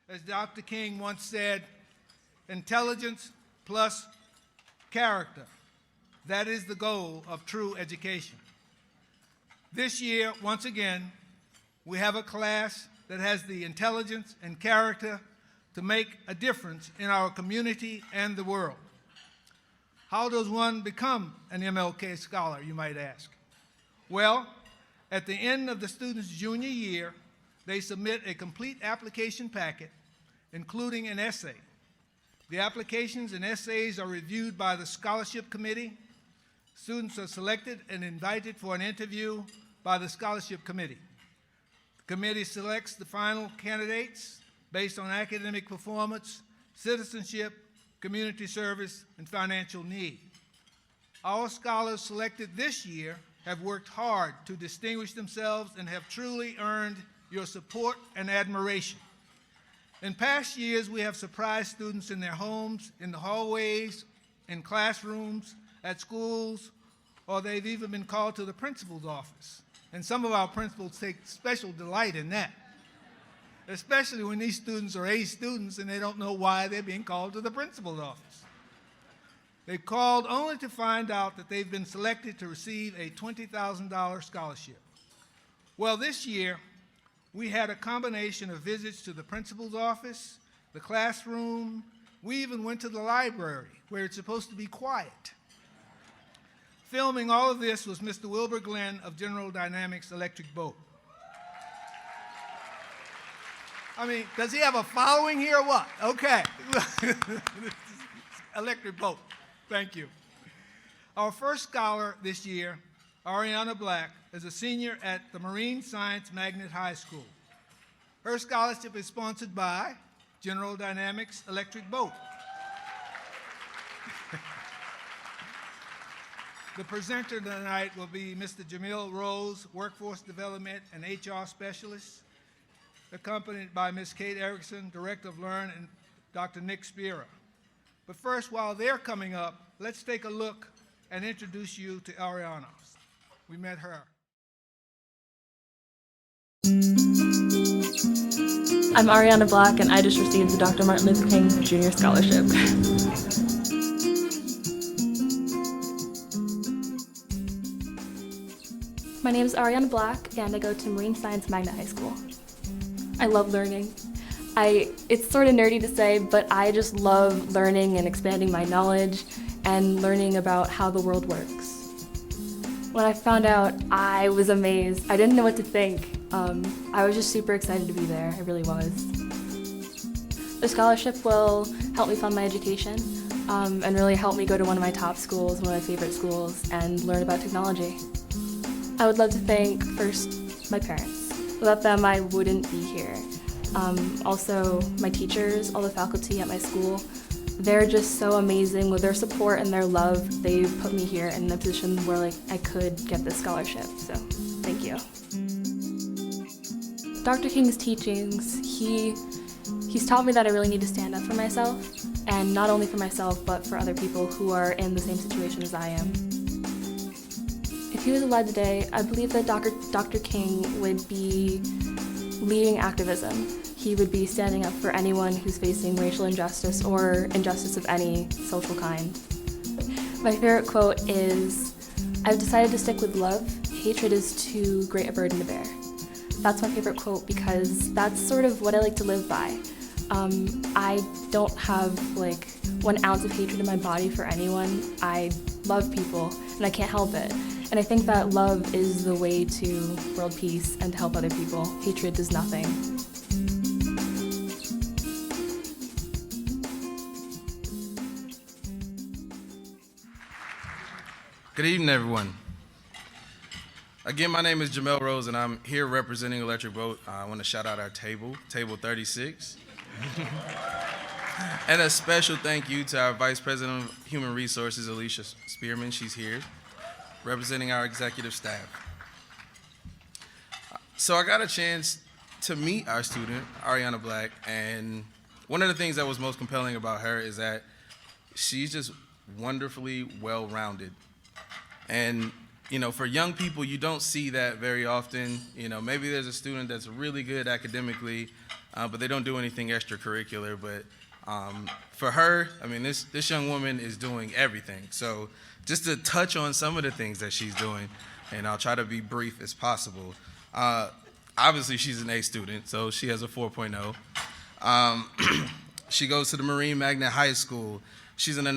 As Dr. King once said, intelligence plus character. That is the goal of true education. This year, once again, we have a class that has the intelligence and character to make a difference in our community and the world. How does one become an MLK scholar, you might ask? Well, at the end of the student's junior year, they submit a complete application packet, including an essay. The applications and essays are reviewed by the scholarship committee. Students are selected and invited for an interview by the scholarship committee. The committee selects the final candidates based on academic performance, citizenship, community service, and financial need. Our scholars selected this year have worked hard to distinguish themselves and have truly earned your support and admiration. In past years, we have surprised students in their homes, in the hallways, in classrooms, at schools, or they've even been called to the principal's office. And some of our principals take special delight in that, especially when these students are A students and they don't know why they're being called to the principal's office. They called only to find out that they've been selected to receive a $20,000 scholarship. Well, this year, we had a combination of visits to the principal's office, the classroom. We even went to the library, where it's supposed to be quiet. Filming all of this was Mr. Wilbur Glenn of General Dynamics Electric Boat. I mean, does he have a following here or what? Okay. Electric Boat. Thank you. Our first scholar this year, Arianna Black, is a senior at the Marine Science Magnet High School. Her scholarship is sponsored by General Dynamics Electric Boat. The presenter tonight will be Mr. Jemiel Rose, Workforce Development and HR Specialist, accompanied by Ms. Kate Erickson, Director of Learn, and Dr. Nick Spira. But first, while they're coming up, let's take a look and introduce you to Arianna. We met her. I'm Arianna Black, and I just received the Dr. Martin Luther King Jr. Scholarship. My name is Arianna Black, and I go to Marine Science Magnet High School. I love learning. It's sort of nerdy to say, but I just love learning and expanding my knowledge and learning about how the world works. When I found out, I was amazed. I didn't know what to think. I was just super excited to be there. I really was. The scholarship will help me fund my education and really help me go to one of my top schools, one of my favorite schools, and learn about technology. I would love to thank first my parents. Without them, I wouldn't be here. Also, my teachers, all the faculty at my school, they're just so amazing. With their support and their love, they put me here in a position where I could get this scholarship, so thank you. Dr. King's teachings, he's taught me that I really need to stand up for myself, and not only for myself, but for other people who are in the same situation as I am. If he was alive today, I believe that Dr. King would be leading activism. He would be standing up for anyone who's facing racial injustice or injustice of any social kind. My favorite quote is, "I've decided to stick with love. Hatred is too great a burden to bear." That's my favorite quote because that's sort of what I like to live by. I don't have 1 ounce of hatred in my body for anyone. I love people and I can't help it. And I think that love is the way to world peace and to help other people. Hatred does nothing. Good evening, everyone. Again, my name is Jemiel Rose, and I'm here representing Electric Boat. I want to shout out our table 36. And a special thank you to our Vice President of Human Resources, Alicia Spearman. She's here, representing our executive staff. So I got a chance to meet our student, Arianna Black, and one of the things that was most compelling about her is that she's just wonderfully well-rounded. And for young people, you don't see that very often. Maybe there's a student that's really good academically, but they don't do anything extracurricular. But for her, I mean, this young woman is doing everything. So just to touch on some of the things that she's doing, and I'll try to be brief as possible. Obviously, she's an A student, so she has a 4.0. She goes to the Marine Magnet High School. She's in the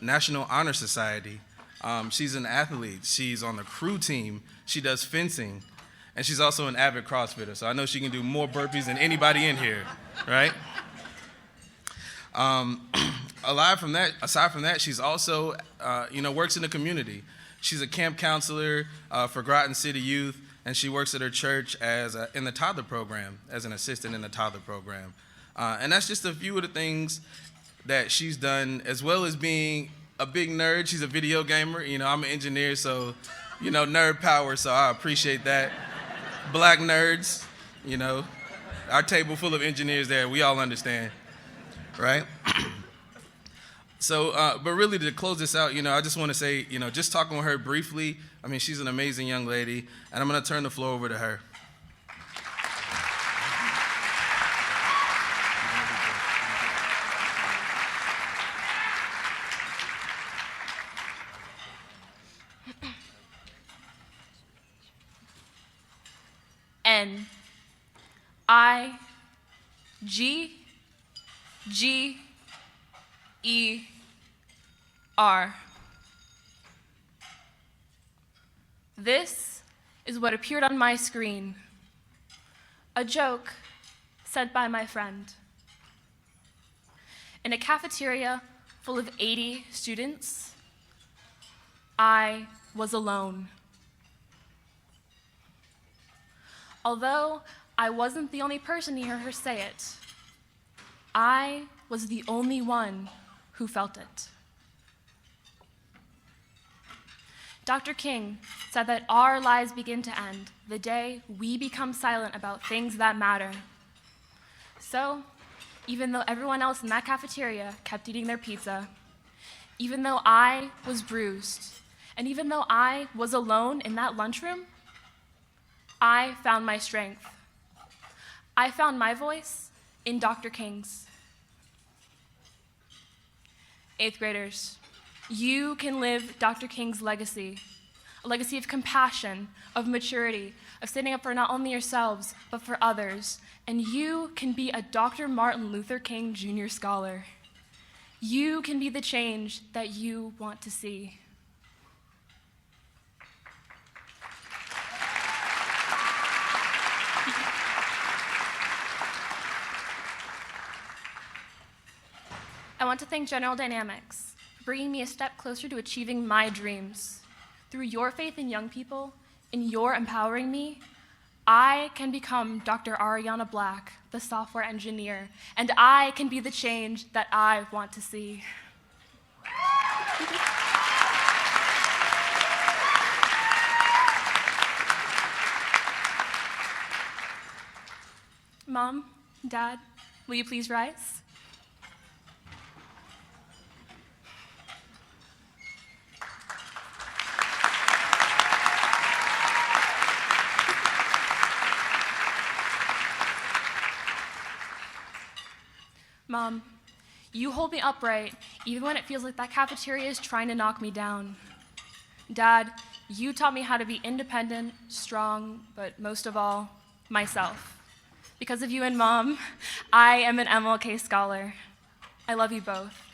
National Honor Society. She's an athlete. She's on the crew team. She does fencing. And she's also an avid CrossFitter, so I know she can do more burpees than anybody in here, right? Aside from that, she's also, works in the community. She's a camp counselor for Groton City Youth, and she works at her church in the toddler program, as an assistant in the toddler program. And that's just a few of the things that she's done, as well as being a big nerd. She's a video gamer. I'm an engineer, so, nerd power, so I appreciate that. Black nerds, our table full of engineers there, we all understand, right? So, but really to close this out, I just want to say, just talking with her briefly, I mean, she's an amazing young lady, and I'm going to turn the floor over to her. N-I-G-G-E-R. This is what appeared on my screen. A joke said by my friend. In a cafeteria full of 80 students, I was alone. Although I wasn't the only person to hear her say it, I was the only one who felt it. Dr. King said that our lives begin to end the day we become silent about things that matter. So, even though everyone else in that cafeteria kept eating their pizza, even though I was bruised, and even though I was alone in that lunchroom, I found my strength. I found my voice in Dr. King's. 8th graders, you can live Dr. King's legacy, a legacy of compassion, of maturity, of standing up for not only yourselves, but for others. And you can be a Dr. Martin Luther King Jr. scholar. You can be the change that you want to see. I want to thank General Dynamics for bringing me a step closer to achieving my dreams. Through your faith in young people, in your empowering me, I can become Dr. Arianna Black, the software engineer, and I can be the change that I want to see. Mom, Dad, will you please rise? Mom, you hold me upright even when it feels like that cafeteria is trying to knock me down. Dad, you taught me how to be independent, strong, but most of all, myself. Because of you and Mom, I am an MLK scholar. I love you both.